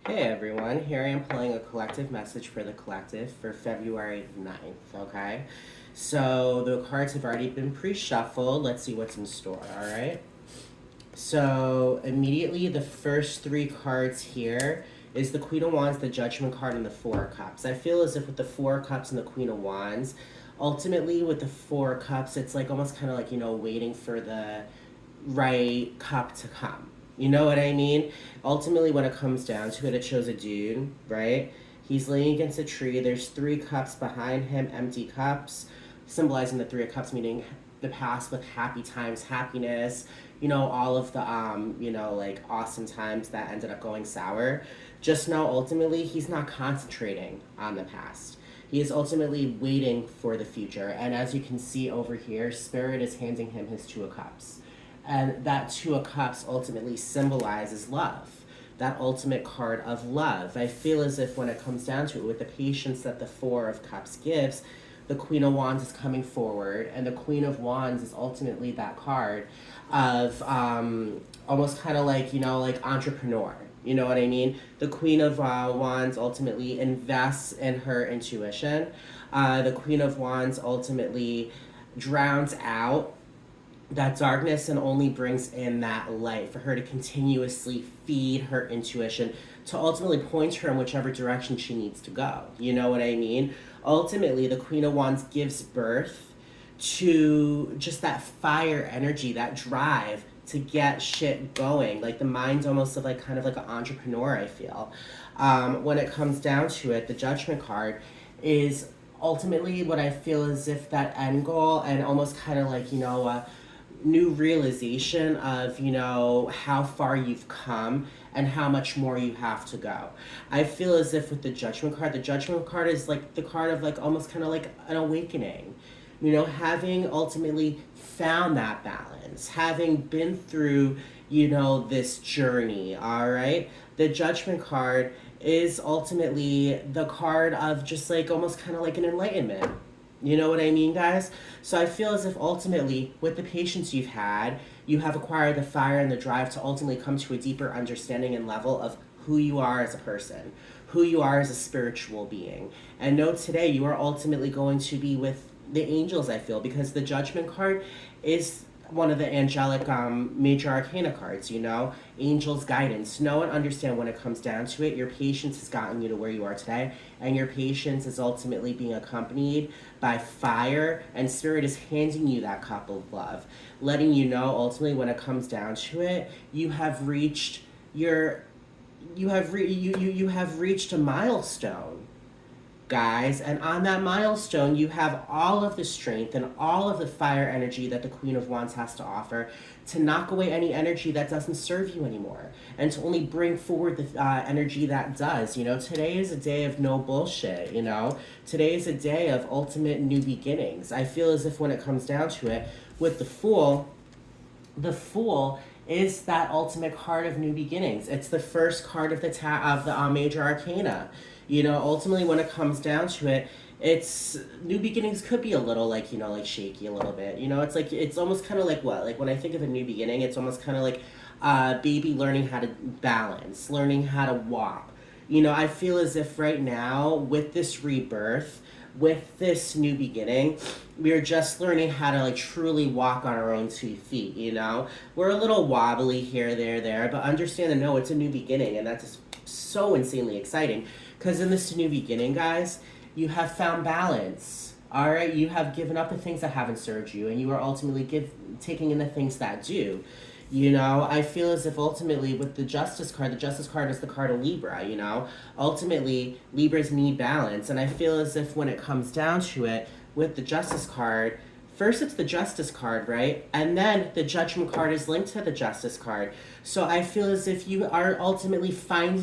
Hey everyone, here I am pulling a collective message for the collective for February 9th, okay? So the cards have already been pre shuffled. Let's see what's in store, alright? So immediately, the first three cards here is the Queen of Wands, the Judgment card, and the Four of Cups. I feel as if with the Four of Cups and the Queen of Wands, ultimately with the Four of Cups, it's like almost kind of like, waiting for the right cup to come. You know what I mean? Ultimately, when it comes down to it, it shows a dude, right? He's laying against a tree. There's three cups behind him, empty cups, symbolizing the Three of Cups, meaning the past with happy times, happiness, all of the, like awesome times that ended up going sour. Just know, ultimately, he's not concentrating on the past. He is ultimately waiting for the future. And as you can see over here, Spirit is handing him his Two of Cups. And that Two of Cups ultimately symbolizes love, that ultimate card of love. I feel as if when it comes down to it, with the patience that the Four of Cups gives, the Queen of Wands is coming forward, and the Queen of Wands is ultimately that card of almost kind of like, like entrepreneur. You know what I mean? The Queen of Wands ultimately invests in her intuition. The Queen of Wands ultimately drowns out that darkness and only brings in that light for her to continuously feed her intuition to ultimately point her in whichever direction she needs to go. You know what I mean? Ultimately, the Queen of Wands gives birth to just that fire energy, that drive to get shit going. Like the mind's almost of like kind of like an entrepreneur, I feel. When it comes down to it, the Judgment card is ultimately what I feel as if that end goal and almost kind of like, new realization of how far you've come and how much more you have to go. I feel as if with the Judgment card is like the card of like almost kind of like an awakening, having ultimately found that balance, having been through this journey. All right, the Judgment card is ultimately the card of just like almost kind of like an enlightenment. You know what I mean, guys? So I feel as if ultimately, with the patience you've had, you have acquired the fire and the drive to ultimately come to a deeper understanding and level of who you are as a person, who you are as a spiritual being. And know today you are ultimately going to be with the angels, I feel, because the Judgment card is one of the angelic major arcana cards, angels guidance. Know and understand when it comes down to it, your patience has gotten you to where you are today, and your patience is ultimately being accompanied by fire, and Spirit is handing you that cup of love, letting you know ultimately when it comes down to it, you have reached your you have reached a milestone, guys. And on that milestone, you have all of the strength and all of the fire energy that the Queen of Wands has to offer to knock away any energy that doesn't serve you anymore and to only bring forward the energy that does. Today is a day of no bullshit. Today is a day of ultimate new beginnings. I feel as if when it comes down to it, with the Fool is that ultimate card of new beginnings. It's the first card of the major arcana. Ultimately, when it comes down to it, it's new beginnings could be a little like like shaky a little bit. It's like it's almost kind of like what, like when I think of a new beginning, it's almost kind of like baby learning how to balance, learning how to walk. I feel as if right now with this rebirth, with this new beginning, we are just learning how to like truly walk on our own 2 feet. We're a little wobbly here, there, but understand and know it's a new beginning, and that's just so insanely exciting. Because in this new beginning, guys, you have found balance. All right, you have given up the things that haven't served you, and you are ultimately taking in the things that do. I feel as if ultimately with the Justice card is the card of Libra. Ultimately Libras need balance, and I feel as if when it comes down to it, with the Justice card, first it's the Justice card, right? And then the Judgment card is linked to the Justice card. So I feel as if you are ultimately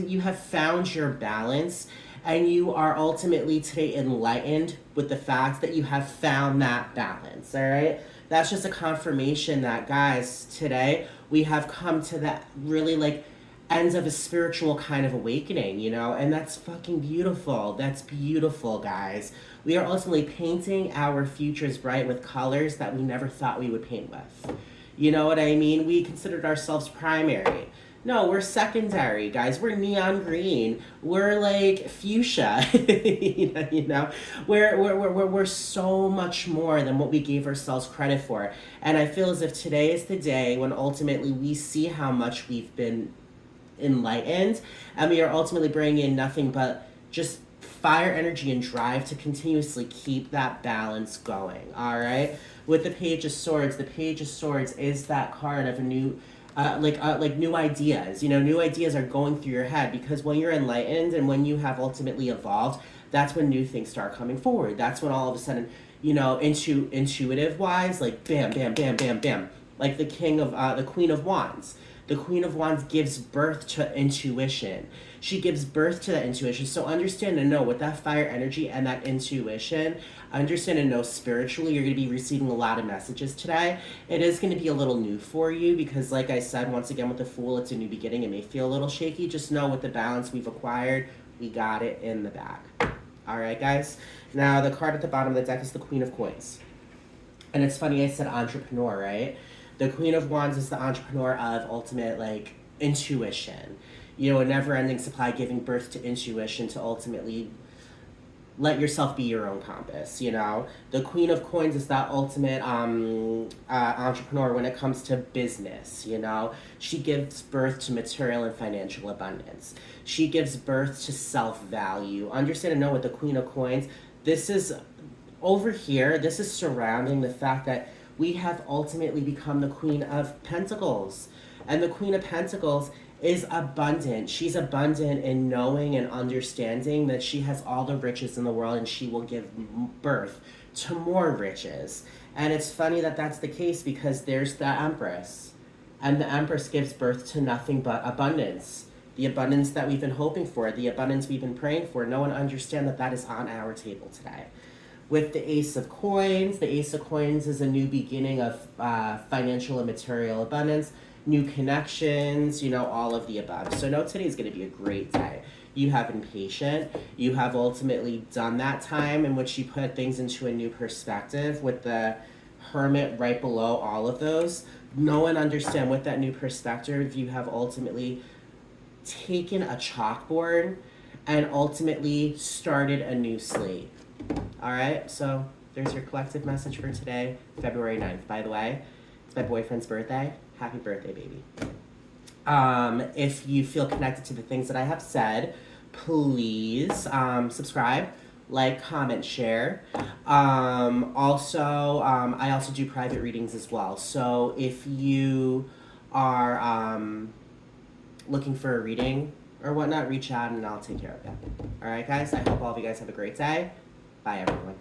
you have found your balance, and you are ultimately today enlightened with the fact that you have found that balance, all right? That's just a confirmation that, guys, today we have come to that really like ends of a spiritual kind of awakening, and that's fucking beautiful. That's beautiful, guys. We are ultimately painting our futures bright with colors that we never thought we would paint with. You know what I mean? We considered ourselves primary. No, we're secondary, guys. We're neon green. We're like fuchsia. You know, we're so much more than what we gave ourselves credit for. And I feel as if today is the day when ultimately we see how much we've been enlightened, and we are ultimately bringing in nothing but just fire energy and drive to continuously keep that balance going. All right. With the Page of Swords, the Page of Swords is that card of a new like new ideas. You know, new ideas are going through your head because when you're enlightened and when you have ultimately evolved, that's when new things start coming forward. That's when all of a sudden, you know, intuitive wise, like bam, bam, bam, bam, bam, like the Queen of Wands. The Queen of Wands gives birth to intuition. She gives birth to that intuition. So understand and know with that fire energy and that intuition, understand and know spiritually, you're going to be receiving a lot of messages today. It is going to be a little new for you because, like I said, once again, with the Fool, it's a new beginning. It may feel a little shaky. Just know with the balance we've acquired, we got it in the bag. All right, guys. Now, the card at the bottom of the deck is the Queen of Coins. And it's funny, I said entrepreneur, right? The Queen of Wands is the entrepreneur of ultimate, like, intuition. You know, a never ending supply giving birth to intuition to ultimately let yourself be your own compass, you know? The Queen of Coins is that ultimate entrepreneur when it comes to business, you know? She gives birth to material and financial abundance. She gives birth to self value. Understand and know with the Queen of Coins, this is over here, this is surrounding the fact that we have ultimately become the Queen of Pentacles. And the Queen of Pentacles is abundant. She's abundant in knowing and understanding that she has all the riches in the world and she will give birth to more riches. And it's funny that that's the case because there's the Empress. And the Empress gives birth to nothing but abundance. The abundance that we've been hoping for, the abundance we've been praying for. No one understands that that is on our table today. With the Ace of Coins, the Ace of Coins is a new beginning of financial and material abundance, new connections, you know, all of the above. So no, today is going to be a great day. You have been patient. You have ultimately done that time in which you put things into a new perspective with the Hermit right below all of those. Know and understand with that new perspective, you have ultimately taken a chalkboard and ultimately started a new slate. All right, so there's your collective message for today, February 9th. By the way, it's my boyfriend's birthday. Happy birthday, baby. If you feel connected to the things that I have said, please subscribe, like, comment, share. I also do private readings as well. So if you are looking for a reading or whatnot, reach out and I'll take care of you. All right, guys, I hope all of you guys have a great day. Bye, everyone.